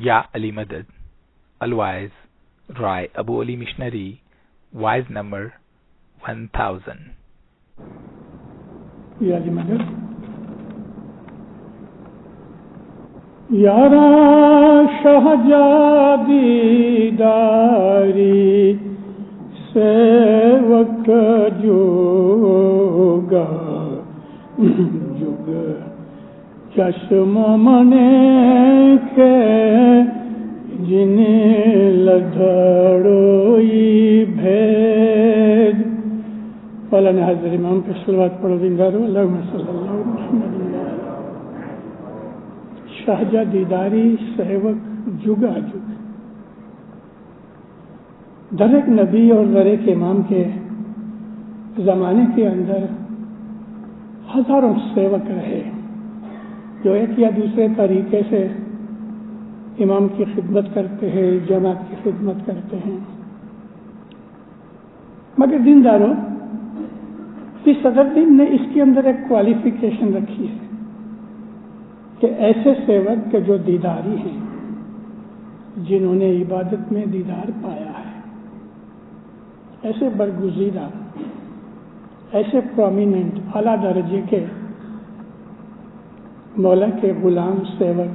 Ya Ali Madad, Al-Waiz, Rai Abu Ali Missionary, Wise number 1000. Ya Ali Madad. Yara Shahjadidari Sevak Juga Juga چشم منے کے جن لدھڑوئی بھید مولانا حضرت امام پہ صلوات پڑھو دیندارو اللہم صلی اللہ علیہ وسلم. شہجہ دیداری سیوک جگا جگ. در ایک نبی اور در ایک امام کے زمانے کے اندر ہزاروں سیوک رہے جو ایک یا دوسرے طریقے سے امام کی خدمت کرتے ہیں، جماعت کی خدمت کرتے ہیں. مگر دینداروں، اس صدر دین نے اس کے اندر ایک کوالیفیکیشن رکھی ہے کہ ایسے سیوک کے جو دیداری ہیں، جنہوں نے عبادت میں دیدار پایا ہے، ایسے برگزیدہ، ایسے پرومیننٹ اعلیٰ درجے کے مولا کے غلام سیوک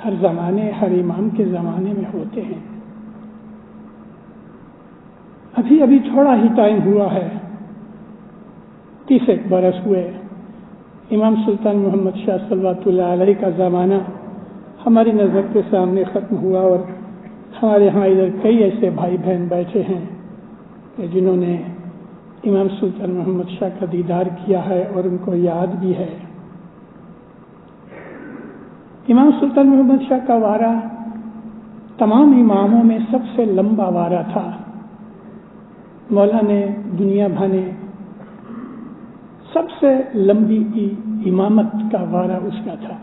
ہر زمانے، ہر امام کے زمانے میں ہوتے ہیں. ابھی تھوڑا ہی ٹائم ہوا ہے، 30 برس ہوئے امام سلطان محمد شاہ صلوات اللہ علیہ کا زمانہ ہماری نظر کے سامنے ختم ہوا، اور ہمارے ہاں ادھر کئی ایسے بھائی بہن بیٹھے ہیں کہ جنہوں نے امام سلطان محمد شاہ کا دیدار کیا ہے اور ان کو یاد بھی ہے. امام سلطان محمد شاہ کا وارہ تمام اماموں میں سب سے لمبا وارہ تھا. مولا نے دنیا بھانے سب سے لمبی امامت کا وارہ اس کا تھا،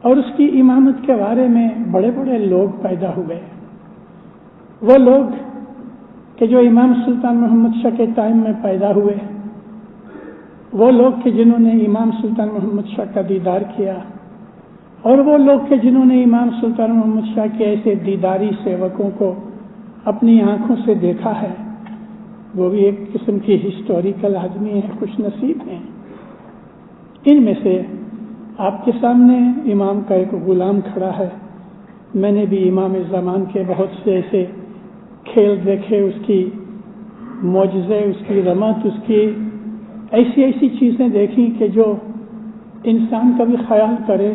اور اس کی امامت کے بارے میں بڑے بڑے لوگ پیدا ہوئے. وہ لوگ کہ جو امام سلطان محمد شاہ کے ٹائم میں پیدا ہوئے، وہ لوگ کہ جنہوں نے امام سلطان محمد شاہ کا دیدار کیا، اور وہ لوگ کہ جنہوں نے امام سلطان محمد شاہ کے ایسے دیداری سیوکوں کو اپنی آنکھوں سے دیکھا ہے، وہ بھی ایک قسم کی ہسٹوریکل آدمی ہیں، خوش نصیب ہیں. ان میں سے آپ کے سامنے امام کا ایک غلام کھڑا ہے. میں نے بھی امام زمان کے بہت سے ایسے کھیل دیکھے، اس کی معجزے، اس کی رمت، اس کی ایسی چیزیں دیکھی کہ جو انسان کبھی خیال کرے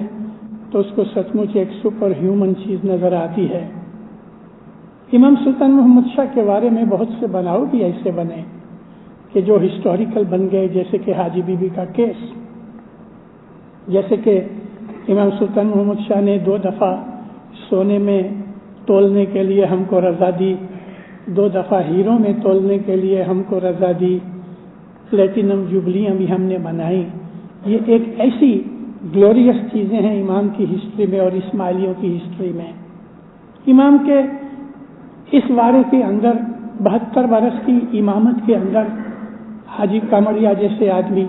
تو اس کو سچ مچ ایک سپر ہیومن چیز نظر آتی ہے. امام سلطان محمد شاہ کے بارے میں بہت سے بناؤ بھی ایسے بنے کہ جو ہسٹوریکل بن گئے، جیسے کہ حاجی بی بی کا کیس، جیسے کہ امام سلطان محمد شاہ نے 2 دفعہ سونے میں تولنے کے لیے ہم کو رضا دی، 2 دفعہ ہیروں میں تولنے کے لیے ہم کو رضا دی، پلیٹینم جوبلیاں بھی ہم نے بنائی. یہ ایک ایسی گلوریس چیزیں ہیں امام کی ہسٹری میں اور اسماعیلیوں کی ہسٹری میں. امام کے اس وارے کے اندر 72 برس کی امامت کے اندر حاجی کامڑیا جیسے آدمی،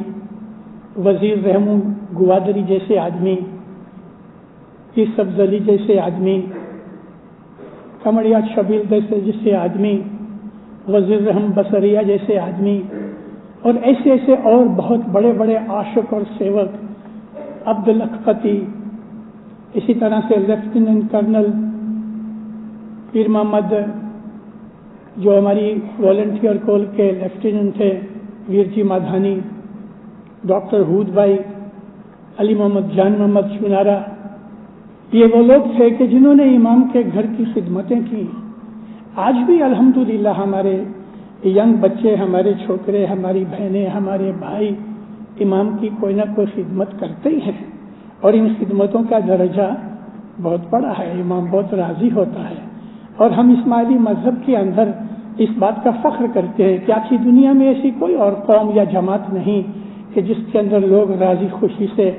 وزیر رحمو گوادری جیسے آدمی، سبز علی جیسے آدمی، کامڑیا شبیل جیسے آدمی، وزیر رحم بصریہ جیسے آدمی، اور ایسے اور بہت بڑے بڑے عاشق اور سیوک، عبدالقتی، اسی طرح سے لیفٹیننٹ کرنل پیر محمد جو ہماری والنٹیئر کول کے لیفٹیننٹ تھے، ویر جی مادھانی، ڈاکٹر ہود بھائی، علی محمد جان محمد چنارا، یہ وہ لوگ تھے کہ جنہوں نے امام کے گھر کی خدمتیں کی. آج بھی الحمدللہ ہمارے ینگ بچے، ہمارے چھوکرے، ہماری بہنیں، ہمارے بھائی امام کی کوئی نہ کوئی خدمت کرتے ہی ہیں، اور ان خدمتوں کا درجہ بہت بڑا ہے. امام بہت راضی ہوتا ہے، اور ہم اسماعیلی مذہب کے اندر اس بات کا فخر کرتے ہیں کہ آخری دنیا میں ایسی کوئی اور قوم یا جماعت نہیں کہ جس کے اندر لوگ راضی خوشی سے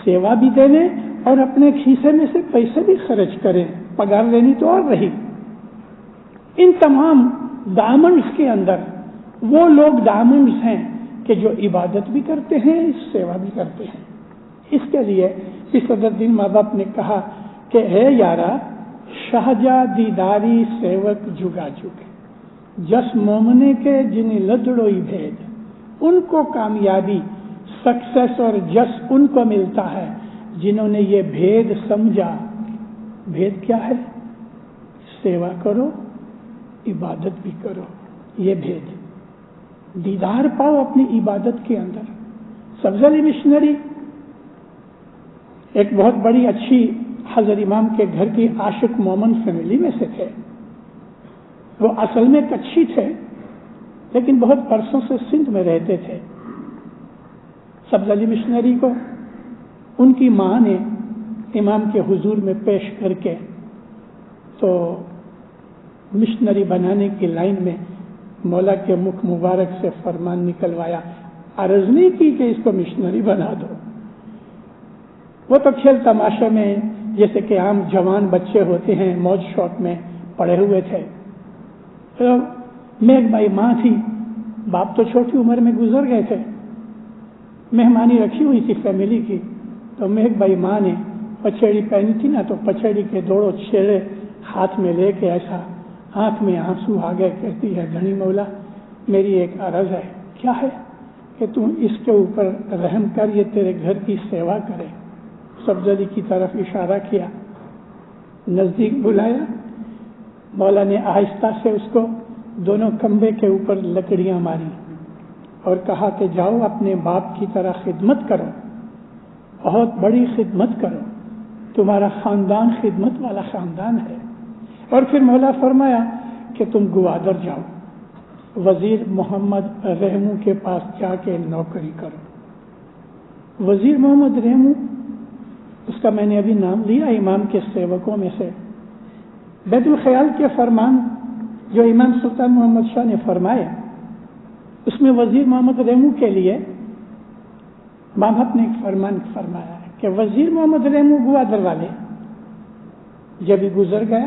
سیوا بھی دینے اور اپنے کھیسے میں سے پیسے بھی خرچ کریں. پگار لینی تو اور رہی. ان تمام ڈائمنڈس کے اندر وہ لوگ ڈائمنڈس ہیں کہ جو عبادت بھی کرتے ہیں، سیوا بھی کرتے ہیں. اس کے لیے پیر صدر الدین ماں باپ نے کہا کہ اے یارا شہجا دیداری سیوک جگا جگ، جس مومنے کے جنہیں لدڑوئی بھید، ان کو کامیابی سکسیس اور جس ان کو ملتا ہے جنہوں نے یہ بھید سمجھا۔ بھید کیا ہے؟ سیوا کرو، عبادت بھی کرو، یہ بھید۔ دیدار پاؤ اپنی عبادت کے اندر۔ سبز علی مشنری ایک بہت بڑی اچھی حضرت امام کے گھر کی عاشق مومن فیملی میں سے تھے۔ وہ اصل میں کچھی تھے لیکن بہت برسوں سے سندھ میں رہتے تھے۔ سبز علی مشنری کو ان کی ماں نے امام کے حضور میں پیش کر کے تو مشنری بنانے کی لائن میں مولا کے مکھ مبارک سے فرمان نکلوایا، عرض نہیں کی کہ اس کو مشنری بنا دو۔ وہ تو کھیل تماشے میں جیسے کہ عام جوان بچے ہوتے ہیں موج شوق میں پڑے ہوئے تھے۔ تو میک بھائی ماں تھی، باپ تو چھوٹی عمر میں گزر گئے تھے، مہمانی رکھی ہوئی تھی فیملی کی، تو میک بھائی ماں نے پچھیڑی پہنی تھی نا، تو پچھیڑی کے دوڑوں چھیڑے ہاتھ میں لے کے ایسا آنکھ میں آنسو آ گئے، کہتی ہے دھنی مولا میری ایک عرض ہے۔ کیا ہے؟ کہ تم اس کے اوپر رحم کر، یہ تیرے گھر کی سیوا کرے۔ سبز علی کی طرف اشارہ کیا، نزدیک بلایا، مولا نے آہستہ سے اس کو دونوں کمبے کے اوپر لکڑیاں ماری اور کہا کہ جاؤ اپنے باپ کی طرح خدمت کرو، بہت بڑی خدمت کرو، تمہارا خاندان خدمت والا خاندان ہے۔ اور پھر مولا فرمایا کہ تم گوادر جاؤ، وزیر محمد رحمو کے پاس جا کے نوکری کرو۔ وزیر محمد رحمو، اس کا میں نے ابھی نام لیا، امام کے سیوکوں میں سے۔ بیت الخیال کے فرمان جو امام سلطان محمد شاہ نے فرمائے، اس میں وزیر محمد رحمو کے لیے ماں باپ نے ایک فرمان فرمایا ہے کہ وزیر محمد رحمو گوادر والے جب ہی گزر گیا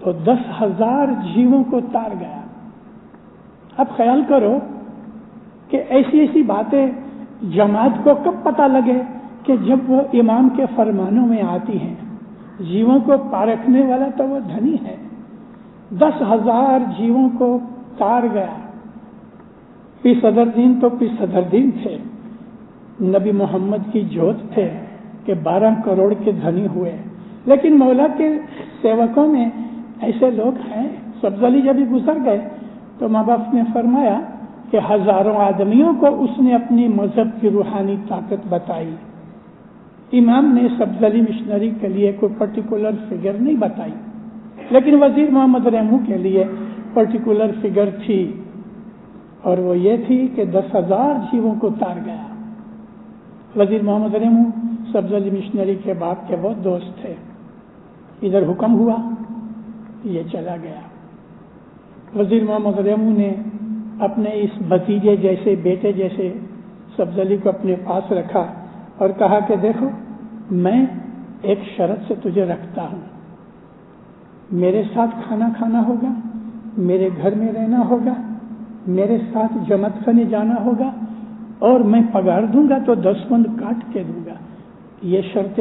تو 10,000 جیووں کو تار گیا۔ اب خیال کرو کہ ایسی ایسی باتیں جماعت کو کب پتہ لگے کہ جب وہ امام کے فرمانوں میں آتی ہیں۔ جیووں کو پارکھنے والا تو وہ دھنی ہے، 10,000 جیووں کو تار گیا۔ پیر صدر دین تو پیر صدر دین تھے، نبی محمد کی جوت تھے کہ 12 کروڑ کے دھنی ہوئے، لیکن مولا کے سیوکوں میں ایسے لوگ ہیں۔ سبز علی جب ہی گزر گئے تو ماں باپ نے فرمایا کہ ہزاروں آدمیوں کو اس نے اپنی مذہب کی روحانی طاقت بتائی۔ امام نے سبز علی مشنری کے لیے کوئی پرٹیکولر فگر نہیں بتائی، لیکن وزیر محمد رحمو کے لیے پرٹیکولر فگر تھی، اور وہ یہ تھی کہ 10,000 جیووں کو تار گیا۔ وزیر محمد رحمو سبز علی مشنری کے باپ کے بہت دوست تھے۔ ادھر حکم ہوا، یہ چلا گیا۔ وزیر محمد رحمو نے اپنے اس بھتیجے جیسے بیٹے جیسے سبز علی کو اپنے پاس رکھا اور کہا کہ دیکھو میں ایک شرط سے تجھے رکھتا ہوں، میرے ساتھ کھانا کھانا ہوگا، میرے گھر میں رہنا ہوگا، میرے ساتھ جماعت خانے جانا ہوگا، اور میں پگار دوں گا تو 10 پوند کاٹ کے دوں گا۔ یہ شرط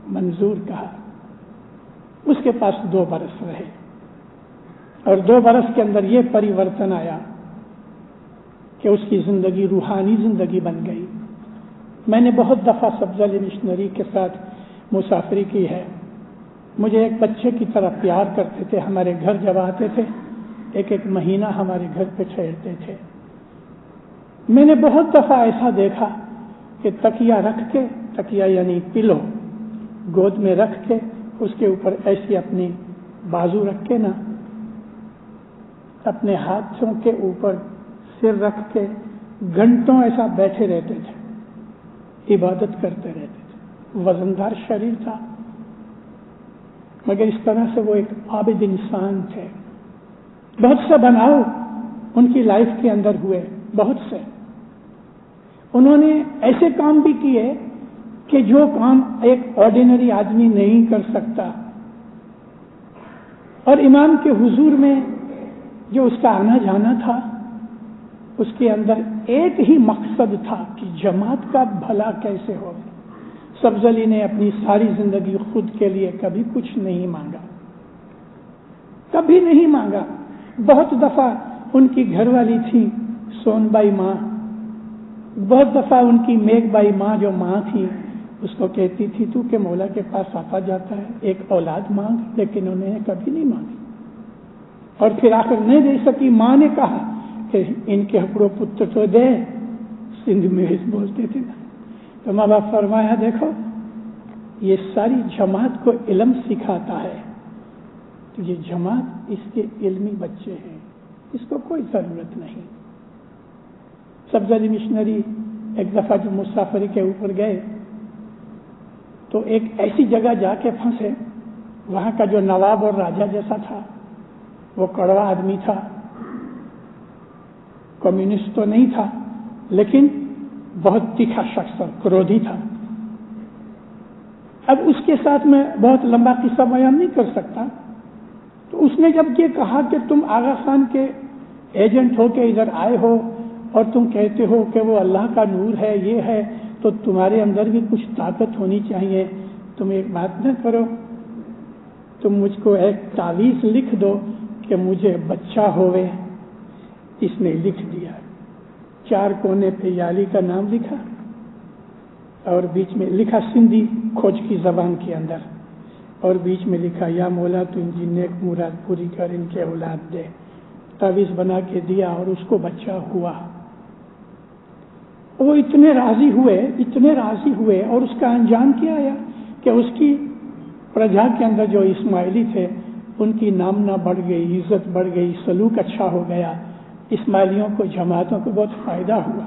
منظور کہا۔ اس کے پاس 2 برس رہے اور 2 برس کے اندر یہ پریورتن آیا کہ اس کی زندگی روحانی زندگی بن گئی۔ میں نے بہت دفعہ سبز علی مشنری کے ساتھ مسافری کی ہے۔ مجھے ایک بچے کی طرح پیار کرتے تھے، ہمارے گھر جب آتے تھے 1 مہینہ ہمارے گھر پہ ٹھہرتے تھے۔ میں نے بہت دفعہ ایسا دیکھا کہ تکیہ رکھ کے، تکیہ یعنی پلو گود میں رکھ کے اس کے اوپر ایسی اپنی بازو رکھ کے نا، اپنے ہاتھوں کے اوپر سر رکھ کے گھنٹوں ایسا بیٹھے رہتے تھے، عبادت کرتے رہتے تھے۔ وزندار شریر تھا مگر اس طرح سے وہ ایک عابد انسان تھے۔ بہت سے بناؤ ان کی لائف کے اندر ہوئے، بہت سے۔ انہوں نے ایسے کام بھی کیے کہ جو کام ایک آرڈینری آدمی نہیں کر سکتا، اور امام کے حضور میں جو اس کا آنا جانا تھا اس کے اندر ایک ہی مقصد تھا کہ جماعت کا بھلا کیسے ہو۔ سبز علی نے اپنی ساری زندگی خود کے لیے کبھی کچھ نہیں مانگا، کبھی نہیں مانگا۔ بہت دفعہ ان کی گھر والی تھی سون بائی ماں، بہت دفعہ ان کی میگ بائی ماں جو ماں تھی اس کو کہتی تھی تو کہ مولا کے پاس آتا جاتا ہے، ایک اولاد مانگ، لیکن انہیں کبھی نہیں مانگی۔ اور پھر آخر نہیں دے سکی، ماں نے کہا کہ ان کے ہپڑوں پتر تو دے، سندھ میں بولتے تھے نا۔ تو ماں باپ فرمایا دیکھو یہ ساری جماعت کو علم سکھاتا ہے، تو یہ جماعت اس کے علمی بچے ہیں، اس کو کوئی ضرورت نہیں۔ سبز علی مشنری ایک دفعہ جو مسافری کے اوپر گئے تو ایک ایسی جگہ جا کے پھنسے، وہاں کا جو نواب اور راجا جیسا تھا وہ کڑوا آدمی تھا، کمیونسٹ تو نہیں تھا لیکن بہت تیکھا شخص تھا، کرودھی تھا۔ اب اس کے ساتھ میں بہت لمبا قصہ بیان نہیں کر سکتا، تو اس نے جب یہ کہا کہ تم آغا خان کے ایجنٹ ہو کے ادھر آئے ہو اور تم کہتے ہو کہ وہ اللہ کا نور ہے، یہ ہے، تو تمہارے اندر بھی کچھ طاقت ہونی چاہیے، تم ایک بات نہ کرو، تم مجھ کو ایک تعویذ لکھ دو کہ مجھے بچہ ہوئے۔ اس نے لکھ دیا، 4 کونے پہ یالی کا نام لکھا اور بیچ میں لکھا سندھی کھوج کی زبان کے اندر، اور بیچ میں لکھا یا مولا تو ان کی نیک مراد پوری کر، ان کے اولاد دے۔ تعویذ بنا کے دیا اور اس کو بچہ ہوا۔ وہ اتنے راضی ہوئے اور اس کا انجام کیا آیا کہ اس کی پرجا کے اندر جو اسماعیلی تھے ان کی نامنا بڑھ گئی، عزت بڑھ گئی، سلوک اچھا ہو گیا، اسماعیلیوں کو جماعتوں کو بہت فائدہ ہوا۔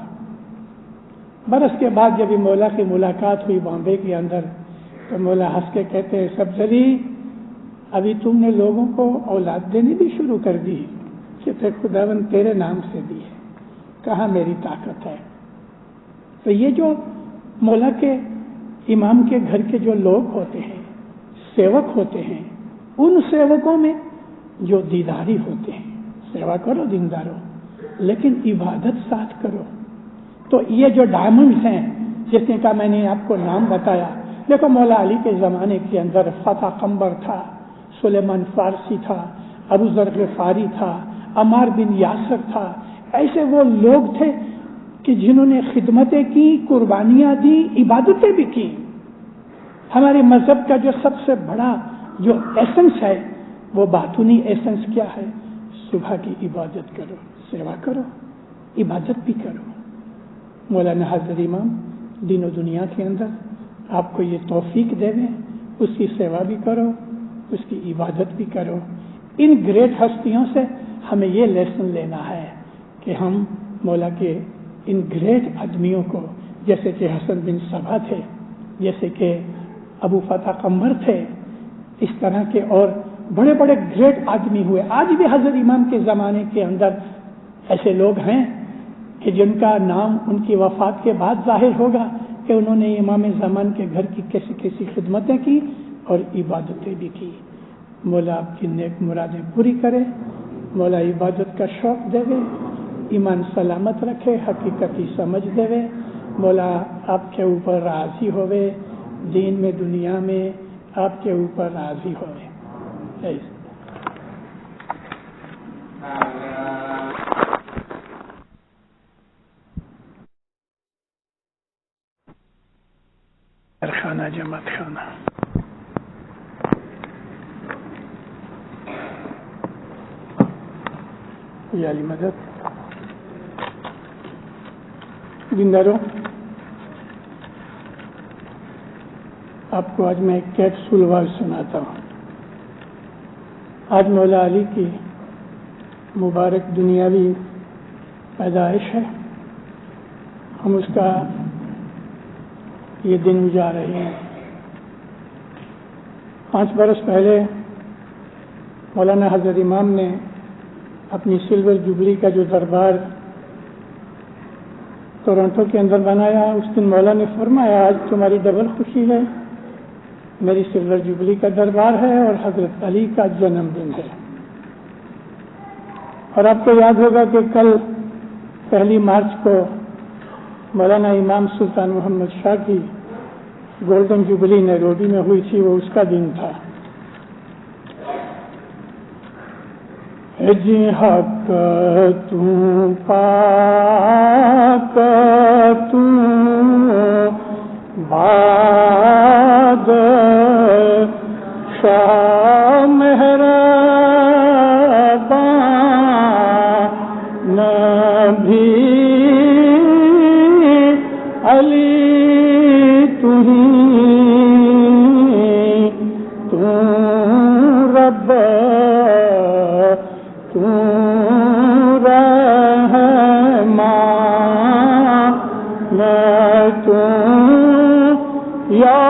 برس کے بعد جب مولا کی ملاقات ہوئی بامبے کے اندر تو مولا ہنس کے کہتے ہیں سبز علی ابھی تم نے لوگوں کو اولاد دینے بھی شروع کر دی، کہتے خداوند تیرے نام سے دی ہے، کہاں میری طاقت ہے۔ تو یہ جو مولا کے امام کے گھر کے جو لوگ ہوتے ہیں، سیوک ہوتے ہیں، ان سیوکوں میں جو دیداری ہوتے ہیں، سیوا کرو دیندارو لیکن عبادت ساتھ کرو۔ تو یہ جو ڈائمنڈز ہیں جس کا میں نے آپ کو نام بتایا، دیکھو مولا علی کے زمانے کے اندر فتح قمبر تھا، سلیمان فارسی تھا، ابو ذر غفاری تھا، عمار بن یاسر تھا، ایسے وہ لوگ تھے کہ جنہوں نے خدمتیں کی، قربانیاں دی، عبادتیں بھی کی۔ ہمارے مذہب کا جو سب سے بڑا جو ایسنس ہے وہ باطنی ایسنس کیا ہے؟ صبح کی عبادت کرو، سیوا کرو، عبادت بھی کرو۔ مولانا حضرت امام دین و دنیا کے اندر آپ کو یہ توفیق دے دیں، اس کی سیوا بھی کرو، اس کی عبادت بھی کرو۔ ان گریٹ ہستیوں سے ہمیں یہ لیسن لینا ہے کہ ہم مولا کے ان گریٹ آدمیوں کو، جیسے کہ حسن بن صبا تھے، جیسے کہ ابو فتح قمر تھے، اس طرح کے اور بڑے بڑے گریٹ آدمی ہوئے۔ آج بھی حضرت امام کے زمانے کے اندر ایسے لوگ ہیں کہ جن کا نام ان کی وفات کے بعد ظاہر ہوگا کہ انہوں نے امام زمان کے گھر کی کیسی کیسی خدمتیں کی اور عبادتیں بھی کی۔ مولا آپ کی نیک مرادیں پوری کرے، مولا عبادت کا شوق دے گے، ایمان سلامت رکھے، حقیقتی سمجھ دے گے، مولا آپ کے اوپر راضی ہوئے، دین میں دنیا میں آپ کے اوپر راضی ہوئے۔ خانہ جماعت خانہ یا علی مدد زنداروں، آپ کو آج میں ایک کیپسول واز سناتا ہوں۔ آج مولا علی کی مبارک دنیاوی پیدائش ہے، ہم اس کا یہ دن جا رہے ہیں۔ 5 برس پہلے مولانا حضرت امام نے اپنی سلور جوبلی کا جو دربار ٹورنٹو کے اندر بنایا، اس دن مولا نے فرمایا آج تمہاری ڈبل خوشی ہے، میری سلور جوبلی کا دربار ہے اور حضرت علی کا جنم دن ہے۔ اور آپ کو یاد ہوگا کہ کل 1 مارچ کو مولانا امام سلطان محمد شاہ کی گولڈن جوبلی نیروبی میں ہوئی تھی، وہ اس کا دن تھا. جی حق تم پاک تم باد شاہ مہربان نبی علی تم رب یا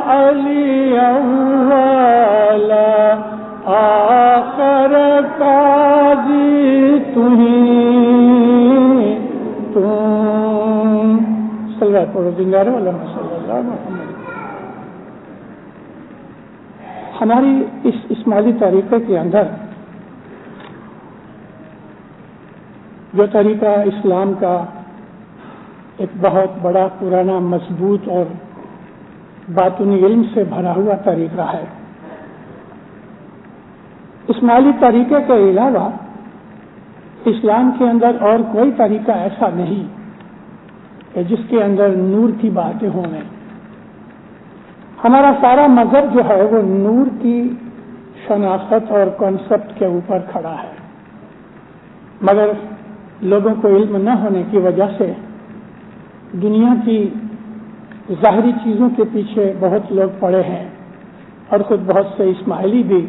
علی اول آخر قاضی تم صلوات پڑھو زندہ رہو اللہم صلی اللہ علیہ وسلم. ہماری اس اسماعیلی طریقے کے اندر جو طریقہ اسلام کا ایک بہت بڑا پرانا مضبوط اور باطنی علم سے بھرا ہوا طریقہ ہے، اسماعیلی طریقے کے علاوہ اسلام کے اندر اور کوئی طریقہ ایسا نہیں کہ جس کے اندر نور کی باتیں ہوں. ہمارا سارا مذہب جو ہے وہ نور کی شناخت اور کانسیپٹ کے اوپر کھڑا ہے، مگر لوگوں کو علم نہ ہونے کی وجہ سے دنیا کی ظاہری چیزوں کے پیچھے بہت لوگ پڑے ہیں، اور خود بہت سے اسماعیلی بھی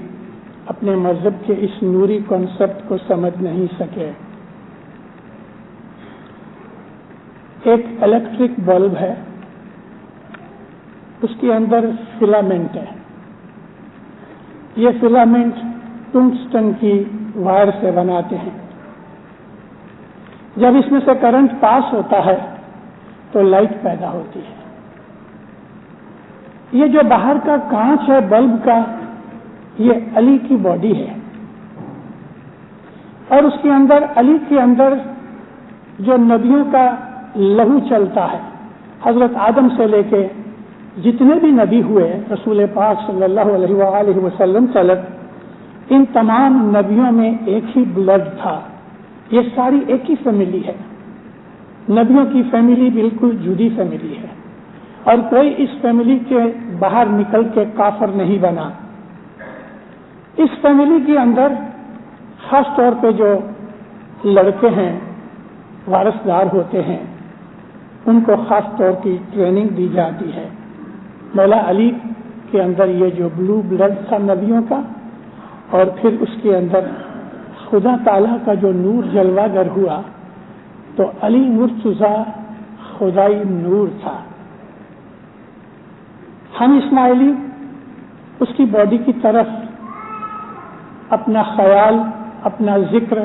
اپنے مذہب کے اس نوری کانسیپٹ کو سمجھ نہیں سکے. ایک الیکٹرک بلب ہے، اس کے اندر فلامنٹ ہے. یہ فلامنٹ ٹنگسٹن کی وائر سے بناتے ہیں. جب اس میں سے کرنٹ پاس ہوتا ہے تو لائٹ پیدا ہوتی ہے. یہ جو باہر کا کانچ ہے بلب کا، یہ علی کی باڈی ہے، اور اس کے اندر علی کے اندر جو نبیوں کا لہو چلتا ہے، حضرت آدم سے لے کے جتنے بھی نبی ہوئے رسول پاک صلی اللہ علیہ وآلہ وسلم تلک، ان تمام نبیوں میں ایک ہی بلڈ تھا. یہ ساری ایک ہی فیملی ہے. نبیوں کی فیملی بالکل جدی فیملی ہے، اور کوئی اس فیملی کے باہر نکل کے کافر نہیں بنا. اس فیملی کے اندر خاص طور پہ جو لڑکے ہیں وارثدار ہوتے ہیں، ان کو خاص طور کی ٹریننگ دی جاتی ہے. مولا علی کے اندر یہ جو بلو بلڈ تھا نبیوں کا، اور پھر اس کے اندر خدا تعالیٰ کا جو نور جلوہ گر ہوا، تو علی مرتضیٰ خدائی نور تھا. ہم اسماعیلی اس کی باڈی کی طرف اپنا خیال، اپنا ذکر،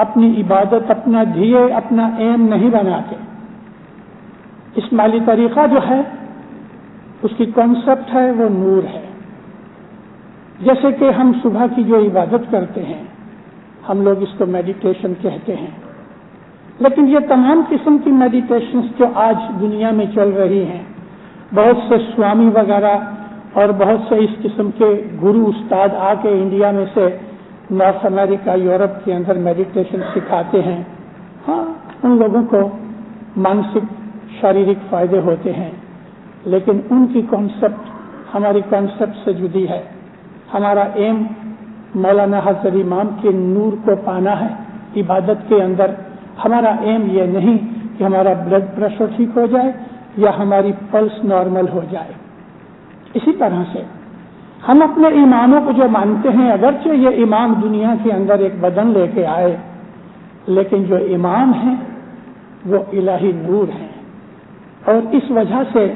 اپنی عبادت، اپنا دھیے، اپنا ایم نہیں بناتے. اسماعیلی طریقہ جو ہے اس کی کانسیپٹ ہے وہ نور ہے. جیسے کہ ہم صبح کی جو عبادت کرتے ہیں، ہم لوگ اس کو میڈیٹیشن کہتے ہیں، لیکن یہ تمام قسم کی میڈیٹیشنز جو آج دنیا میں چل رہی ہیں، بہت سے سوامی وغیرہ اور بہت سے اس قسم کے گرو استاد آ کے انڈیا میں سے نارتھ امریکہ، یورپ کے اندر میڈیٹیشن سکھاتے ہیں. ہاں، ان لوگوں کو مانسک شاریرک فائدے ہوتے ہیں، لیکن ان کی کانسیپٹ ہماری کانسیپٹ سے جدی ہے. ہمارا ایم مولانا حضرت امام کے نور کو پانا ہے عبادت کے اندر. ہمارا ایم یہ نہیں کہ ہمارا بلڈ پریشر ٹھیک ہو جائے یا ہماری پلس نارمل ہو جائے. اسی طرح سے ہم اپنے اماموں کو جو مانتے ہیں، اگرچہ یہ امام دنیا کے اندر ایک بدن لے کے آئے، لیکن جو امام ہیں وہ الہی نور ہیں. اور اس وجہ سے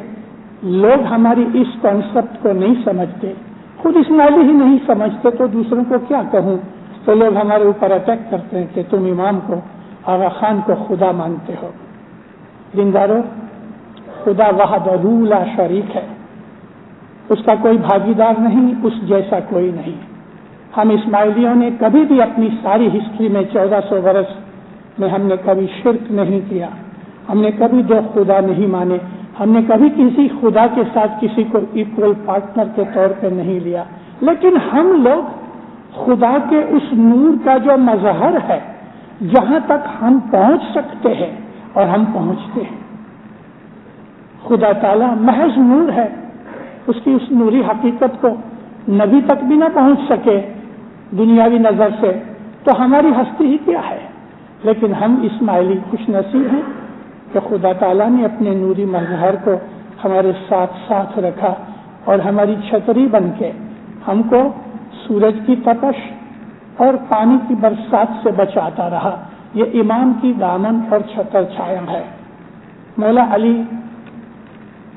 لوگ ہماری اس کانسیپٹ کو نہیں سمجھتے. خود اسماعیلی ہی نہیں سمجھتے تو دوسروں کو کیا کہوں. تو لوگ ہمارے اوپر اٹیک کرتے ہیں کہ تم امام کو، آغا خان کو خدا مانتے ہو. دیندارو، خدا وحدہ لا شریک ہے، اس کا کوئی بھاگیدار نہیں، اس جیسا کوئی نہیں. ہم اسماعیلیوں نے کبھی بھی اپنی ساری ہسٹری میں 1400 برس میں ہم نے کبھی شرک نہیں کیا. ہم نے کبھی دو خدا نہیں مانے. ہم نے کبھی کسی خدا کے ساتھ کسی کو ایکول پارٹنر کے طور پہ نہیں لیا، لیکن ہم لوگ خدا کے اس نور کا جو مظہر ہے، جہاں تک ہم پہنچ سکتے ہیں اور ہم پہنچتے ہیں۔ خدا تعالیٰ محض نور ہے، اس کی اس نوری حقیقت کو نبی تک بھی نہ پہنچ سکے دنیاوی نظر سے تو ہماری ہستی ہی کیا ہے؟ لیکن ہم اسماعیلی خوش نصیب ہیں کہ خدا تعالیٰ نے اپنے نوری مظہر کو ہمارے ساتھ ساتھ رکھا اور ہماری چھتری بن کے ہم کو سورج کی تپش اور پانی کی برسات سے بچاتا رہا۔ یہ امام کی دامن اور چھتر چھایا ہے۔ مولا علی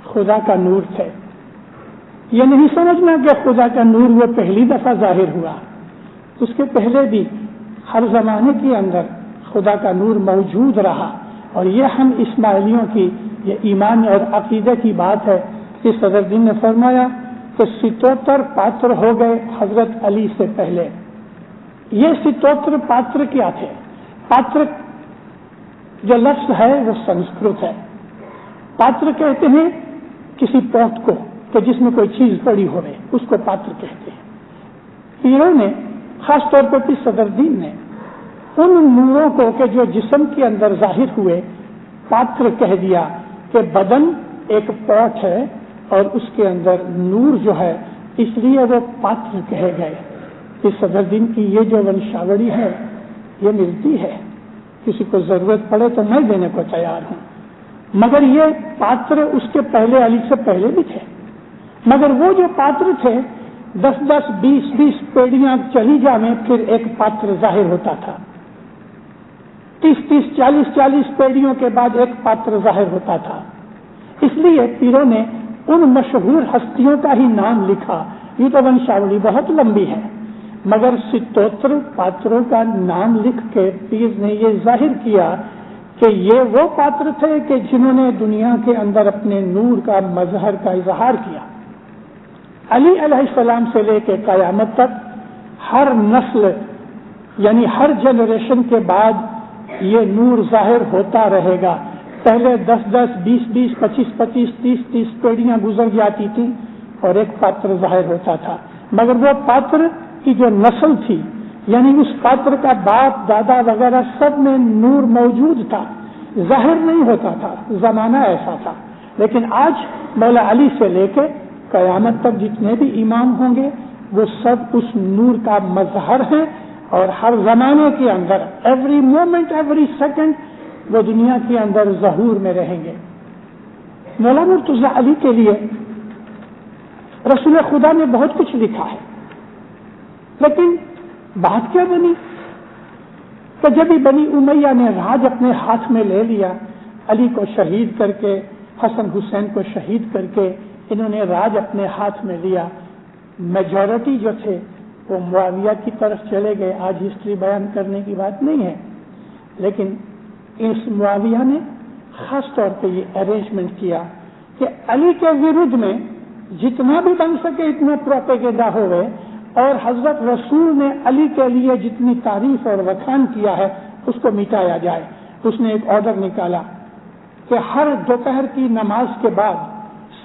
خدا کا نور تھے۔ یہ نہیں سمجھنا کہ خدا کا نور وہ پہلی دفعہ ظاہر ہوا، اس کے پہلے بھی ہر زمانے کے اندر خدا کا نور موجود رہا، اور یہ ہم اسماعیلیوں کی یہ ایمان اور عقیدے کی بات ہے کہ صدر دین نے فرمایا کہ 77 پاتر ہو گئے حضرت علی سے پہلے۔ یہ 77 پاتر کیا تھے؟ پاتر جو لفظ ہے وہ سنسکرت ہے۔ پاتر کہتے ہیں کسی پوٹ کو کہ جس میں کوئی چیز پڑی ہوئے، اس کو پاتر کہتے ہیں۔ پیروں نے خاص طور پر صدر دین نے ان نوروں کو کہ جو جسم کے اندر ظاہر ہوئے پاتر کہہ دیا کہ بدن ایک پوٹ ہے اور اس کے اندر نور جو ہے، اس لیے وہ پاتر کہے گئے۔ کہ صدر دین کی یہ جو ونشاوڑی ہے یہ ملتی ہے، کسی کو ضرورت پڑے تو میں دینے کو تیار ہوں، مگر یہ پاتر اس کے پہلے علی سے پہلے بھی تھے۔ مگر وہ جو پاتر تھے 10-10 20-20 پیڑیاں چلی جائیں پھر ایک پاتر ظاہر ہوتا تھا، 30-30 40-40 پیڑیوں کے بعد ایک پاتر ظاہر ہوتا تھا۔ اس لیے پیروں نے ان مشہور ہستیوں کا ہی نام لکھا۔ یہ تو ونشاولی بہت لمبی ہے، مگر 77 پاتروں کا نام لکھ کے پیر نے یہ ظاہر کیا کہ یہ وہ پاتر تھے کہ جنہوں نے دنیا کے اندر اپنے نور کا مظہر کا اظہار کیا۔ علی علیہ السلام سے لے کے قیامت تک ہر نسل یعنی ہر جنریشن کے بعد یہ نور ظاہر ہوتا رہے گا۔ پہلے 10-10 20-20 25-25 30-30 پیڑیاں گزر جاتی تھیں اور ایک پاتر ظاہر ہوتا تھا، مگر وہ پاتر کی جو نسل تھی یعنی اس پاتر کا باپ دادا وغیرہ سب میں نور موجود تھا، ظاہر نہیں ہوتا تھا، زمانہ ایسا تھا۔ لیکن آج مولا علی سے لے کے قیامت تک جتنے بھی امام ہوں گے وہ سب اس نور کا مظہر ہیں، اور ہر زمانے کے اندر ایوری مومنٹ ایوری سیکنڈ وہ دنیا کے اندر ظہور میں رہیں گے۔ مولا مرتضی علی کے لیے رسول خدا نے بہت کچھ لکھا ہے، لیکن بات کیا بنی کہ جب ہی بنی امیہ نے راج اپنے ہاتھ میں لے لیا، علی کو شہید کر کے حسن حسین کو شہید کر کے انہوں نے راج اپنے ہاتھ میں لیا، میجورٹی جو تھے وہ معاویہ کی طرف چلے گئے۔ آج ہسٹری بیان کرنے کی بات نہیں ہے، لیکن اس معاویہ نے خاص طور پہ یہ ارینجمنٹ کیا کہ علی کے ورودھ میں جتنا بھی بن سکے اتنا پروپیگنڈا ہوئے، اور حضرت رسول نے علی کے لیے جتنی تعریف اور وکھان کیا ہے اس کو مٹایا جائے۔ اس نے ایک آرڈر نکالا کہ ہر دوپہر کی نماز کے بعد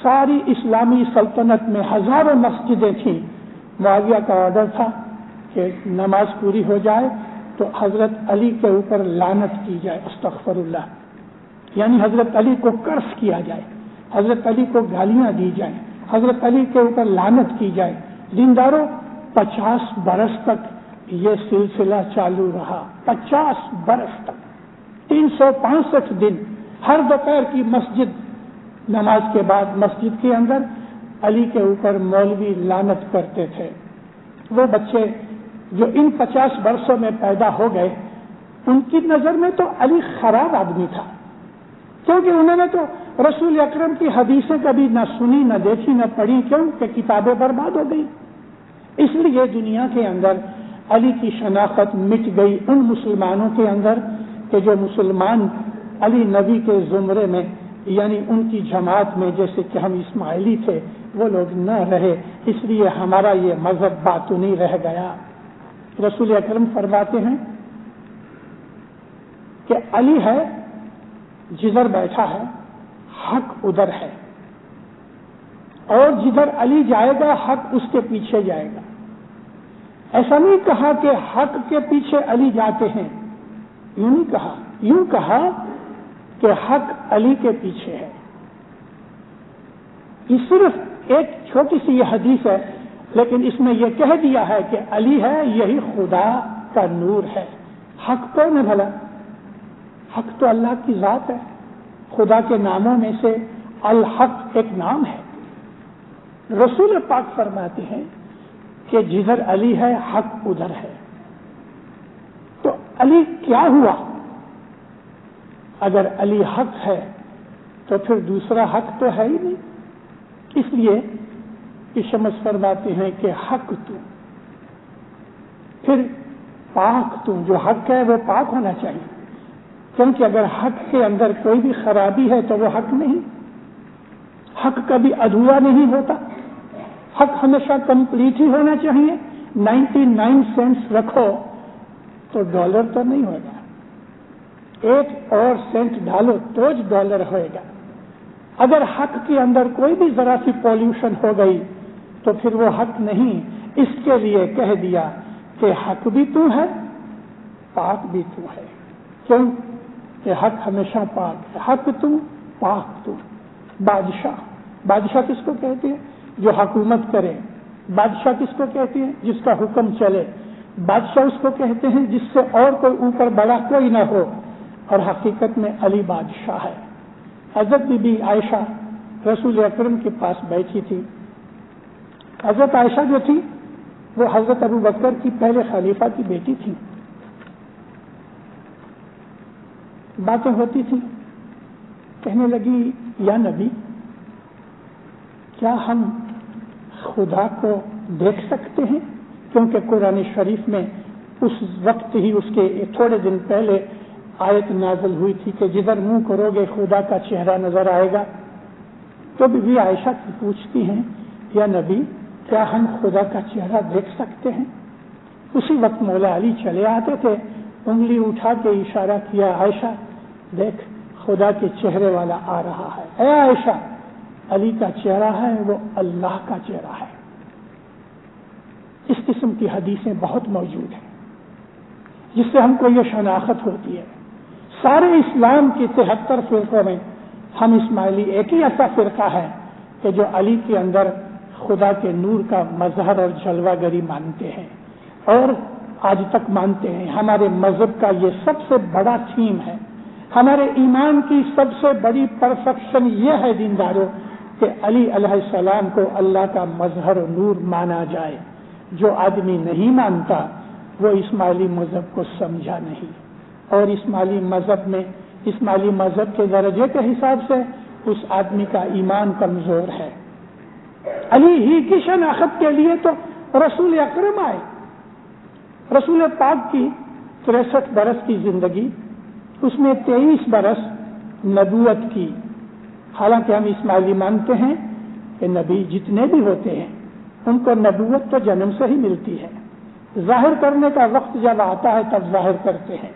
ساری اسلامی سلطنت میں ہزاروں مسجدیں تھیں، معاویہ کا آرڈر تھا کہ نماز پوری ہو جائے تو حضرت علی کے اوپر لعنت کی جائے، استغفر اللہ، یعنی حضرت علی کو کرس کیا جائے، حضرت علی کو گالیاں دی جائیں، حضرت علی کے اوپر لعنت کی جائے۔ دینداروں 50 برس تک یہ سلسلہ چالو رہا، 50 برس تک 365 دن ہر دوپہر کی مسجد نماز کے بعد مسجد کے اندر علی کے اوپر مولوی لعنت کرتے تھے۔ وہ بچے جو ان 50 برسوں میں پیدا ہو گئے ان کی نظر میں تو علی خراب آدمی تھا، کیونکہ انہوں نے تو رسول اکرم کی حدیثیں کبھی نہ سنی نہ دیکھی نہ پڑھی، کیوں کہ کتابیں برباد ہو گئی۔ اس لیے دنیا کے اندر علی کی شناخت مٹ گئی ان مسلمانوں کے اندر کہ جو مسلمان علی نبی کے زمرے میں یعنی ان کی جماعت میں جیسے کہ ہم اسماعیلی تھے وہ لوگ نہ رہے، اس لیے ہمارا یہ مذہب باطنی رہ گیا۔ رسول اکرم فرماتے ہیں کہ علی ہے جدھر بیٹھا ہے حق ادھر ہے، اور جدھر علی جائے گا حق اس کے پیچھے جائے گا۔ ایسا نہیں کہا کہ حق کے پیچھے علی جاتے ہیں، یوں نہیں کہا، یوں کہا کہ حق علی کے پیچھے ہے۔ یہ صرف ایک چھوٹی سی یہ حدیث ہے، لیکن اس میں یہ کہہ دیا ہے کہ علی ہے، یہی خدا کا نور ہے۔ حق کون ہے بھلا؟ حق تو اللہ کی ذات ہے، خدا کے ناموں میں سے الحق ایک نام ہے۔ رسول پاک فرماتے ہیں کہ جدھر علی ہے حق ادھر ہے۔ تو علی کیا ہوا؟ اگر علی حق ہے تو پھر دوسرا حق تو ہے ہی نہیں۔ اس لیے کہ شمس فرماتے ہیں کہ حق تو، پھر پاک تو، جو حق ہے وہ پاک ہونا چاہیے، کیونکہ اگر حق کے اندر کوئی بھی خرابی ہے تو وہ حق نہیں۔ حق کبھی ادھورا نہیں ہوتا، حق ہمیشہ کمپلیٹ ہی ہونا چاہیے۔ 99 سینٹس رکھو تو ڈالر تو نہیں ہوگا، 1 اور سینٹ ڈالو تو ڈالر ہوئے گا۔ اگر حق کے اندر کوئی بھی ذرا سی پولوشن ہو گئی تو پھر وہ حق نہیں۔ اس کے لیے کہہ دیا کہ حق بھی تو ہے، پاک بھی تو ہے۔ کیوں کہ حق ہمیشہ پاک ہے، حق تو پاک تو۔ بادشاہ کس کو کہتے ہیں؟ جو حکومت کرے۔ بادشاہ کس کو کہتے ہیں؟ جس کا حکم چلے۔ بادشاہ اس کو کہتے ہیں جس سے اور کوئی اوپر بڑا کوئی نہ ہو، اور حقیقت میں علی بادشاہ ہے۔ حضرت بی بی عائشہ رسول اکرم کے پاس بیٹھی تھی۔ حضرت عائشہ جو تھی وہ حضرت ابو بکر کی پہلے خلیفہ کی بیٹی تھی۔ باتیں ہوتی تھی، کہنے لگی یا نبی، کیا ہم خدا کو دیکھ سکتے ہیں؟ کیونکہ قرآن شریف میں اس وقت ہی اس کے تھوڑے دن پہلے آیت نازل ہوئی تھی کہ جدھر منہ کرو گے خدا کا چہرہ نظر آئے گا۔ تو بی بی عائشہ کی پوچھتی ہیں یا نبی، کیا ہم خدا کا چہرہ دیکھ سکتے ہیں؟ اسی وقت مولا علی چلے آتے تھے، انگلی اٹھا کے اشارہ کیا، عائشہ دیکھ خدا کے چہرے والا آ رہا ہے۔ اے عائشہ، علی کا چہرہ ہے وہ اللہ کا چہرہ ہے۔ اس قسم کی حدیثیں بہت موجود ہیں جس سے ہم کو یہ شناخت ہوتی ہے۔ سارے اسلام کی 73 فرقوں میں ہم اسماعیلی ایک ہی ایسا فرقہ ہے کہ جو علی کے اندر خدا کے نور کا مظہر اور جلوہ گری مانتے ہیں، اور آج تک مانتے ہیں۔ ہمارے مذہب کا یہ سب سے بڑا تھیم ہے، ہمارے ایمان کی سب سے بڑی پرفیکشن یہ ہے دینداروں کہ علی علیہ السلام کو اللہ کا مظہر و نور مانا جائے۔ جو آدمی نہیں مانتا وہ اسماعیلی مذہب کو سمجھا نہیں، اور اسماعیلی مذہب کے درجے کے حساب سے اس آدمی کا ایمان کمزور ہے۔ علی ہی کی شناخت کے لیے تو رسول اکرم آئے۔ رسول پاک کی 63 برس کی زندگی، اس میں 23 برس نبوت کی۔ حالانکہ ہم اسماعیلی مانتے ہیں کہ نبی جتنے بھی ہوتے ہیں ان کو نبوت تو جنم سے ہی ملتی ہے، ظاہر کرنے کا وقت جب آتا ہے تب ظاہر کرتے ہیں۔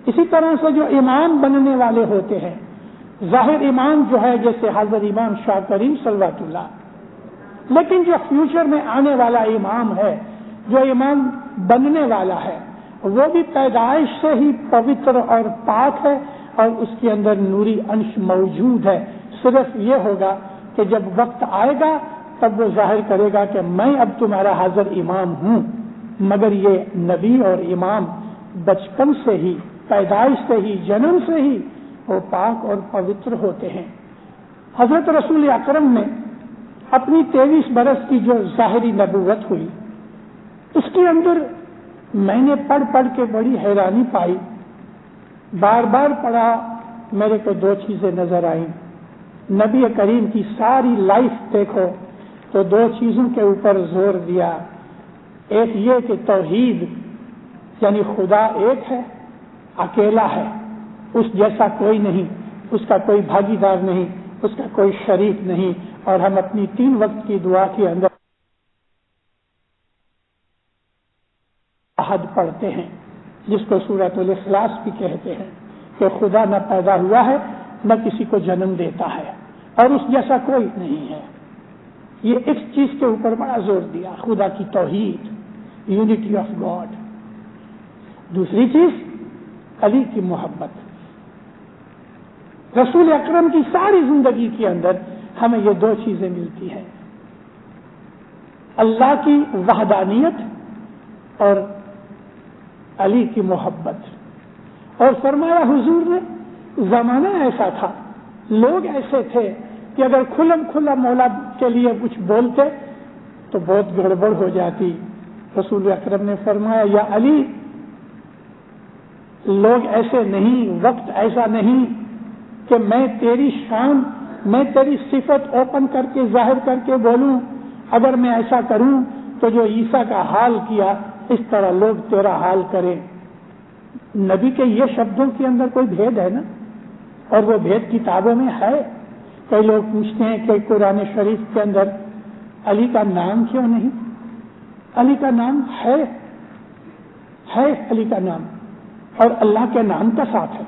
اسی طرح سے جو امام بننے والے ہوتے ہیں، ظاہر امام جو ہے جیسے حضرت امام شاہ کریم صلوات اللہ، لیکن جو فیوچر میں آنے والا امام ہے، جو امام بننے والا ہے، وہ بھی پیدائش سے ہی پوتر اور پاک ہے، اور اس کے اندر نوری انش موجود ہے۔ صرف یہ ہوگا کہ جب وقت آئے گا تب وہ ظاہر کرے گا کہ میں اب تمہارا حاضر امام ہوں، مگر یہ نبی اور امام بچپن سے ہی، پیدائش سے ہی، جنم سے ہی وہ پاک اور پوتر ہوتے ہیں۔ حضرت رسول اکرم نے اپنی 23 برس کی جو ظاہری نبوت ہوئی، اس کے اندر میں نے پڑھ کے بڑی حیرانی پائی۔ بار بار پڑھا، میرے کو 2 چیزیں نظر آئیں۔ نبی کریم کی ساری لائف دیکھو تو 2 چیزوں کے اوپر زور دیا۔ ایک یہ کہ توحید، یعنی خدا ایک ہے، اکیلا ہے، اس جیسا کوئی نہیں، اس کا کوئی بھاگیدار نہیں، اس کا کوئی شریک نہیں، اور ہم اپنی 3 وقت کی دعا کے اندر احد پڑھتے ہیں، جس کو سورۃ الاخلاص بھی کہتے ہیں، کہ خدا نہ پیدا ہوا ہے نہ کسی کو جنم دیتا ہے، اور اس جیسا کوئی نہیں ہے. یہ اس چیز کے اوپر بڑا زور دیا، خدا کی توحید، یونٹی آف گاڈ. دوسری چیز علی کی محبت. رسول اکرم کی ساری زندگی کے اندر ہمیں یہ دو چیزیں ملتی ہیں، اللہ کی وحدانیت اور علی کی محبت. اور فرمایا حضور نے، زمانہ ایسا تھا، لوگ ایسے تھے کہ اگر کھلم کھلا مولا کے لیے کچھ بولتے تو بہت گڑبڑ ہو جاتی. رسول اکرم نے فرمایا، یا علی، لوگ ایسے نہیں، وقت ایسا نہیں کہ میں تیری شان، میں تیری صفت اوپن کر کے ظاہر کر کے بولوں. اگر میں ایسا کروں تو جو عیسیٰ کا حال کیا اس طرح لوگ تیرا حال کریں. نبی کے یہ شبدوں کے اندر کوئی بھید ہے نا، اور وہ بھید کتابوں میں ہے. کئی لوگ پوچھتے ہیں کہ قرآن شریف کے اندر علی کا نام کیوں نہیں؟ علی کا نام ہے علی کا نام، اور اللہ کے نام کا ساتھ ہے،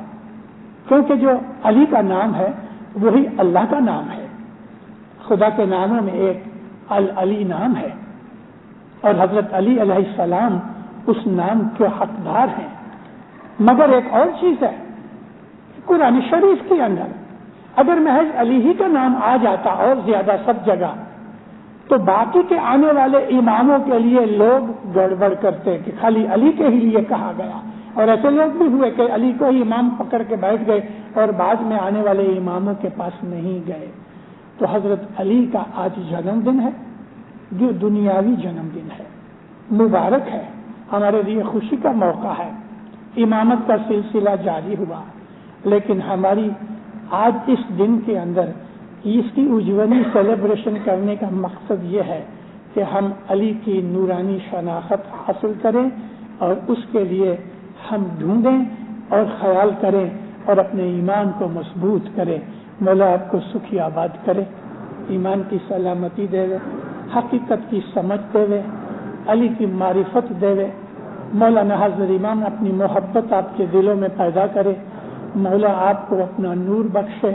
کیونکہ جو علی کا نام ہے وہی اللہ کا نام ہے. خدا کے ناموں میں ایک العلی نام ہے، اور حضرت علی علیہ السلام اس نام کے حقدار ہیں. مگر ایک اور چیز ہے، قرآن شریف کے اندر اگر محض علی ہی کا نام آ جاتا اور زیادہ سب جگہ، تو باقی کے آنے والے اماموں کے لیے لوگ گڑبڑ کرتے کہ خالی علی کے ہی لیے کہا گیا. اور ایسے لوگ بھی ہوئے کہ علی کو ہی امام پکڑ کے بیٹھ گئے اور بعد میں آنے والے اماموں کے پاس نہیں گئے. تو حضرت علی کا آج جنم دن ہے، جو دنیاوی جنم دن ہے، مبارک ہے، ہمارے لیے خوشی کا موقع ہے. امامت کا سلسلہ جاری ہوا، لیکن ہماری آج اس دن کے اندر اس کی اجولی سیلیبریشن کرنے کا مقصد یہ ہے کہ ہم علی کی نورانی شناخت حاصل کریں اور اس کے لیے ہم ڈھونڈیں اور خیال کریں اور اپنے ایمان کو مضبوط کریں. مولا آپ کو سکھی آباد کرے، ایمان کی سلامتی دے، حقیقت کی سمجھ دے، علی کی معرفت دے. مولانا حضرت امام اپنی محبت آپ کے دلوں میں پیدا کرے. مولا آپ کو اپنا نور بخشے،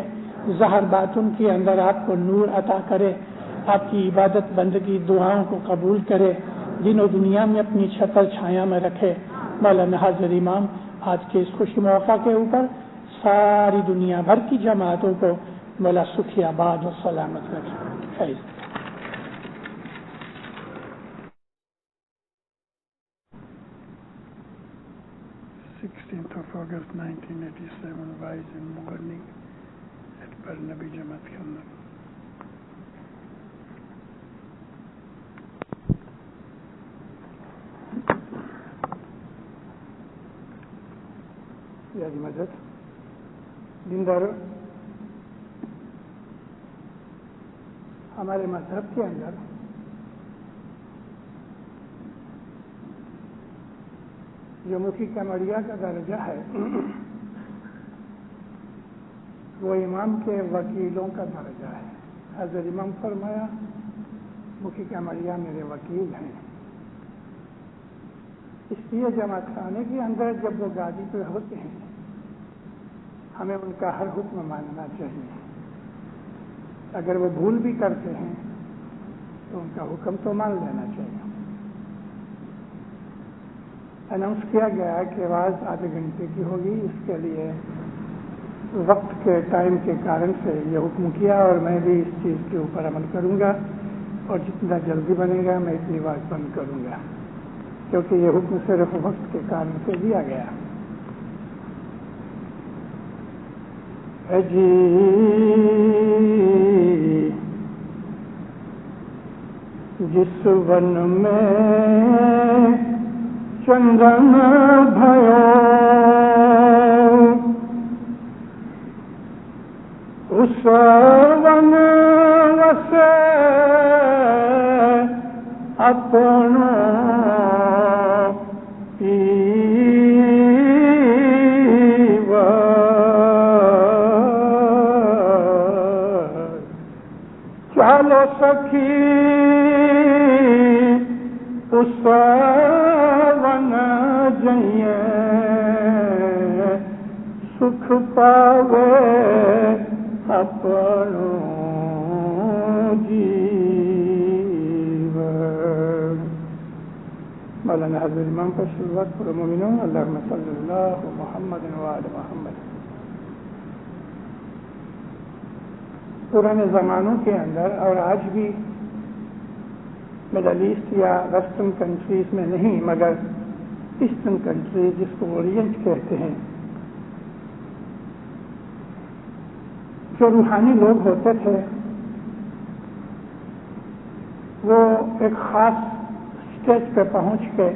ظاہر باطن کے اندر آپ کو نور عطا کرے، آپ کی عبادت بندگی دعاؤں کو قبول کرے، دین و دنیا میں اپنی چھتر چھایا میں رکھے. مولانا حضرت امام آج کے اس خوشی موقع کے اوپر ساری دنیا بھر کی جماعتوں کو مولا سکھی آباد و سلامت رکھے. خیر. August 1987 Wise in morning at Barnaby Jamaat Khanna. یادی مدد دینداروں، ہمارے مذہب کے اندر جو مکھی کمریا کا درجہ ہے وہ امام کے وکیلوں کا درجہ ہے. حضرت امام فرمایا، مکھی کمریا میرے وکیل ہیں. اس لیے جماعت خانے کے اندر جب وہ گادی پہ ہوتے ہیں ہمیں ان کا ہر حکم ماننا چاہیے. اگر وہ بھول بھی کرتے ہیں تو ان کا حکم تو مان لینا چاہیے. اناؤنس کیا گیا کہ آواز آدھے گھنٹے کی ہوگی، اس کے لیے وقت کے ٹائم کے کارن سے یہ حکم کیا، اور میں بھی اس چیز کے اوپر عمل کروں گا، اور جتنا جلدی بنے گا میں اتنی بات بند کروں گا، کیونکہ یہ حکم صرف وقت کے کارن سے دیا گیا. جی جس ون میں چندن بھیو اس ون وسے اپنا چالو سخی اس ون جائیے سکھ پاوے اپنوں مولانا حضرت امام پر صلوات پر مومنون اللہم صلی اللہ محمد وآل محمد. پرانے زمانوں کے اندر اور آج بھی مڈل ایسٹ یا ویسٹرن کنٹریز میں نہیں مگر ایسٹرن کنٹریز جس کو اورینٹ کہتے ہیں، جو روحانی لوگ ہوتے تھے وہ ایک خاص اسٹیج پہ پہنچ کے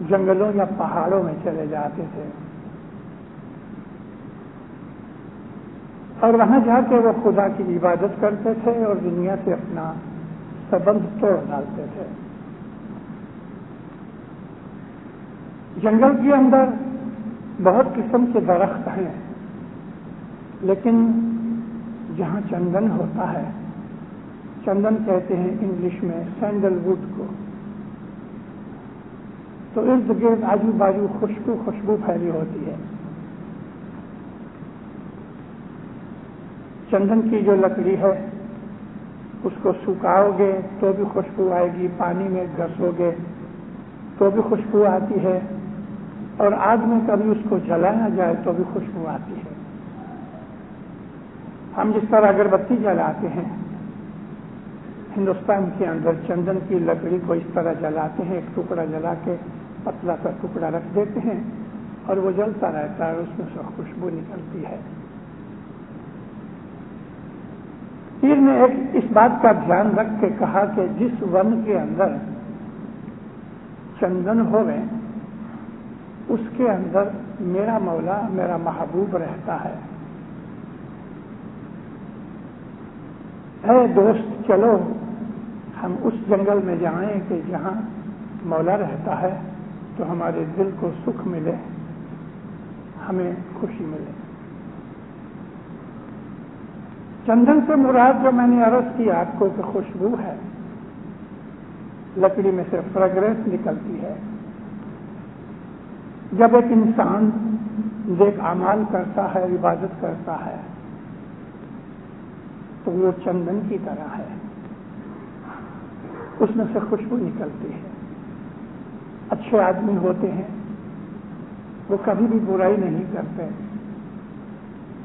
جنگلوں یا پہاڑوں میں چلے جاتے تھے اور وہاں جا کے وہ خدا کی عبادت کرتے تھے اور دنیا سے اپنا سبند توڑ ڈالتے تھے. جنگل کے اندر بہت قسم کے درخت ہیں، لیکن جہاں چندن ہوتا ہے، چندن کہتے ہیں انگلش میں سینڈل ووڈ کو، تو ارد گرد آجو باجو خوشبو پھیلی ہوتی ہے. چندن کی جو لکڑی ہے اس کو سکھاؤ گے تو بھی خوشبو آئے گی، پانی میں گھسو گے تو بھی خوشبو آتی ہے، اور آگ میں کبھی اس کو جلایا جائے تو بھی خوشبو آتی ہے. ہم جس طرح اگربتی جلاتے ہیں، ہندوستان کے اندر چندن کی لکڑی کو اس طرح جلاتے ہیں، ایک ٹکڑا جلا کے پتلا سا ٹکڑا رکھ دیتے ہیں اور وہ جلتا رہتا ہے، اس میں سے خوشبو نکلتی ہے. پیر نے ایک اس بات کا دھیان رکھ کے کہا کہ جس ون کے اندر چندن ہوئے اس کے اندر میرا مولا میرا محبوب رہتا ہے. اے دوست چلو ہم اس جنگل میں جائیں کہ جہاں مولا رہتا ہے تو ہمارے دل کو سکھ ملے، ہمیں خوشی ملے. چندن سے مراد جو میں نے عرض کی آپ کو کہ خوشبو ہے، لکڑی میں سے فریگرنس نکلتی ہے. جب ایک انسان نیک اعمال کرتا ہے، عبادت کرتا ہے تو وہ چندن کی طرح ہے، اس میں سے خوشبو نکلتی ہے. اچھے آدمی ہوتے ہیں وہ کبھی بھی برائی نہیں کرتے،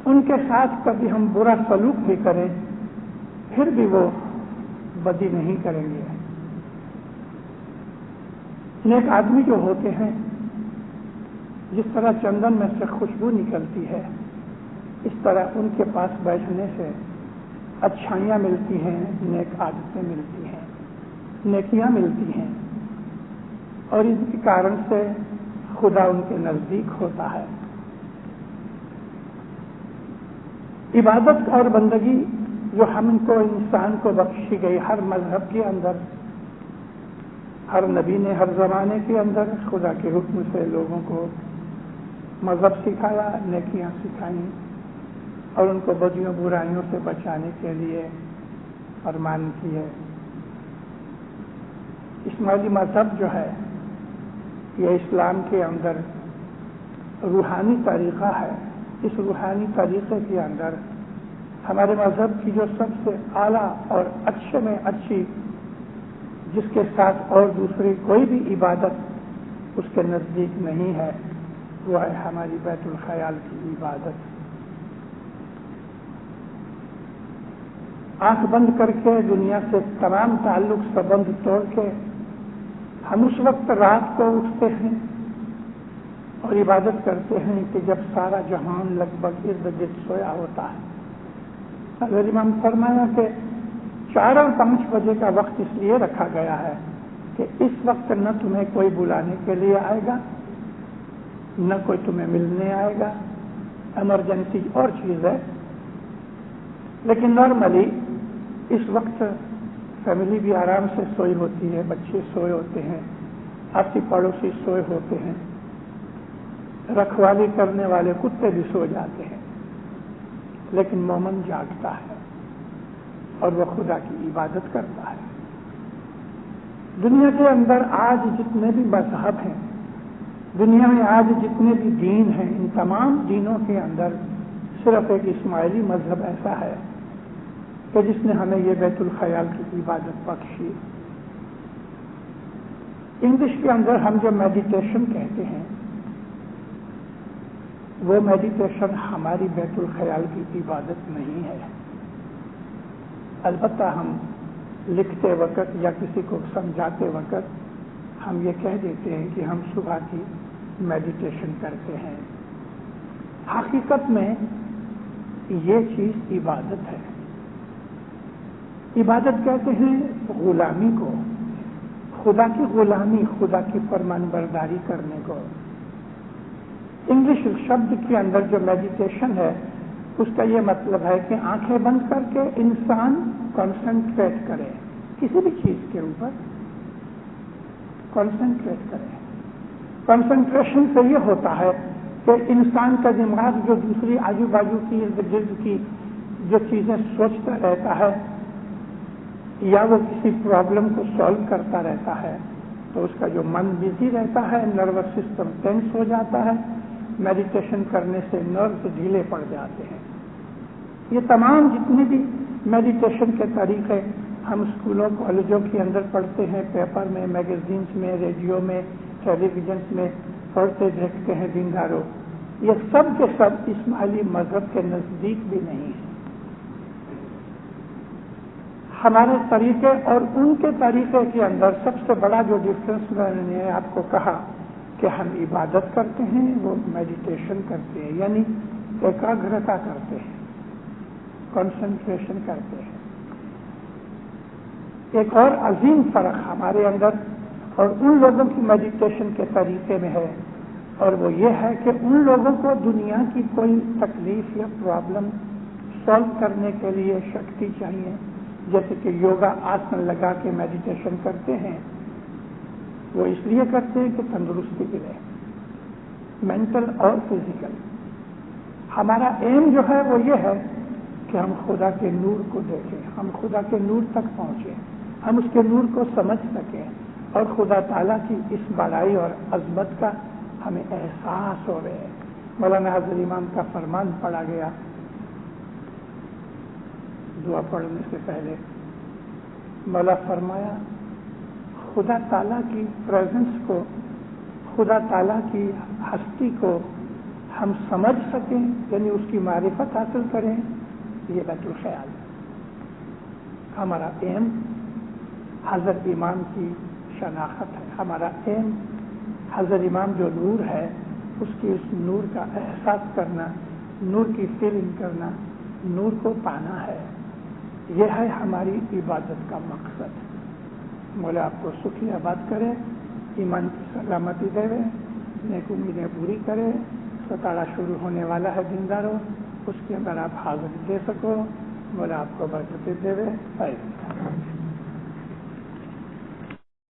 ان کے ساتھ کبھی ہم برا سلوک بھی کریں پھر بھی وہ بدی نہیں کریں گے. نیک آدمی جو ہوتے ہیں جس طرح چندن میں سے خوشبو نکلتی ہے اس طرح ان کے پاس بیٹھنے سے اچھائیاں ملتی ہیں، نیک عادتیں ملتی ہیں، نیکیاں ملتی ہیں، اور اس کے کارن سے خدا ان کے نزدیک ہوتا ہے. عبادت اور بندگی جو ہم کو انسان کو بخشی گئی ہر مذہب کے اندر، ہر نبی نے ہر زمانے کے اندر خدا کے حکم سے لوگوں کو مذہب سکھایا، نیکیاں سکھائیں اور ان کو بدیوں برائیوں سے بچانے کے لیے فرمان کیے. اسماعیلی مذہب جو ہے یہ اسلام کے اندر روحانی طریقہ ہے. اس روحانی طریقے کے اندر ہمارے مذہب کی جو سب سے اعلیٰ اور اچھے میں اچھی جس کے ساتھ اور دوسری کوئی بھی عبادت اس کے نزدیک نہیں ہے وہ ہے ہماری بیت الخیال کی عبادت. آنکھ بند کر کے دنیا سے تمام تعلق سبند توڑ کے ہم اس وقت رات کو اٹھتے ہیں اور عبادت کرتے ہیں کہ جب سارا جہان لگ بھگ ارد گرد سویا ہوتا ہے. حضرت امام فرمایا کہ 4 اور 5 بجے کا وقت اس لیے رکھا گیا ہے کہ اس وقت نہ تمہیں کوئی بلانے کے لیے آئے گا، نہ کوئی تمہیں ملنے آئے گا، ایمرجنسی اور چیز ہے. لیکن نارملی اس وقت فیملی بھی آرام سے سوئی ہوتی ہے، بچے سوئے ہوتے ہیں، آسی پڑوسی سوئے ہوتے ہیں، رکھوالی کرنے والے کتے بھی سو جاتے ہیں، لیکن مومن جاگتا ہے اور وہ خدا کی عبادت کرتا ہے. دنیا کے اندر آج جتنے بھی مذہب ہیں، دنیا میں آج جتنے بھی دین ہیں، ان تمام دینوں کے اندر صرف ایک اسماعیلی مذہب ایسا ہے کہ جس نے ہمیں یہ بیت الخیال کی عبادت بخشی. انگلش کے اندر ہم جو میڈیٹیشن کہتے ہیں وہ میڈیٹیشن ہماری بیت الخیال کی عبادت نہیں ہے. البتہ ہم لکھتے وقت یا کسی کو سمجھاتے وقت ہم یہ کہہ دیتے ہیں کہ ہم صبح کی میڈیٹیشن کرتے ہیں. حقیقت میں یہ چیز عبادت ہے. عبادت کہتے ہیں غلامی کو، خدا کی غلامی، خدا کی فرمان برداری کرنے کو. انگلش شبد کے اندر جو میڈیٹیشن ہے اس کا یہ مطلب ہے کہ آنکھیں بند کر کے انسان کنسنٹریٹ کرے، کسی بھی چیز کے اوپر کنسنٹریٹ کرے. کنسنٹریشن سے یہ ہوتا ہے کہ انسان کا دماغ جو دوسری آجو بازو کی ارد گرد کی جو چیزیں سوچتا رہتا ہے یا وہ کسی پرابلم کو سالو کرتا رہتا ہے تو اس کا جو من بزی رہتا ہے، نروس سسٹم ٹینس ہو جاتا ہے. میڈیٹیشن کرنے سے نروز ڈھیلے پڑ جاتے ہیں. یہ تمام جتنے بھی میڈیٹیشن کے طریقے ہم اسکولوں کالجوں کے اندر پڑھتے ہیں، پیپر میں، میگزینس میں، ریڈیو میں، ٹیلی ویژنس میں پڑھتے دیکھتے ہیں دینداروں، یہ سب کے سب اسماعیلی مذہب کے نزدیک بھی نہیں ہیں. ہمارے طریقے اور ان کے طریقے کے اندر سب سے بڑا جو ڈفرینس میں نے آپ کو کہا کہ ہم عبادت کرتے ہیں، وہ میڈیٹیشن کرتے ہیں، یعنی ایکاگرتا کرتے ہیں، کنسنٹریشن کرتے ہیں. ایک اور عظیم فرق ہمارے اندر اور ان لوگوں کی میڈیٹیشن کے طریقے میں ہے، اور وہ یہ ہے کہ ان لوگوں کو دنیا کی کوئی تکلیف یا پرابلم سالو کرنے کے لیے شکتی چاہیے. جیسے کہ یوگا آسن لگا کے میڈیٹیشن کرتے ہیں، وہ اس لیے کرتے ہیں کہ تندرستی ملے، مینٹل اور فزیکل. ہمارا ایم جو ہے وہ یہ ہے کہ ہم خدا کے نور کو دیکھیں، ہم خدا کے نور تک پہنچیں، ہم اس کے نور کو سمجھ سکیں اور خدا تعالیٰ کی اس بڑائی اور عظمت کا ہمیں احساس ہو رہے. مولانا حضرت امام کا فرمان پڑھا گیا دعا پڑھنے سے پہلے. مولا فرمایا خدا تعالیٰ کی پریزنس کو، خدا تعالیٰ کی ہستی کو ہم سمجھ سکیں، یعنی اس کی معرفت حاصل کریں، یہ بیت الخیال ہے. ہمارا ایم حضرت امام کی شناخت ہے، ہمارا ایم حضرت امام جو نور ہے اس کی اس نور کا احساس کرنا، نور کی فیلنگ کرنا، نور کو پانا ہے. یہ ہے ہماری عبادت کا مقصد. مولا آپ کو سکھی آباد کرے، ایمان کی سلامتی دے، نیک امیدیں پوری کرے. ستارہ شروع ہونے والا ہے دینداروں، اس کے اندر آپ حاضری دے سکو. مولا آپ کو برکتیں دے.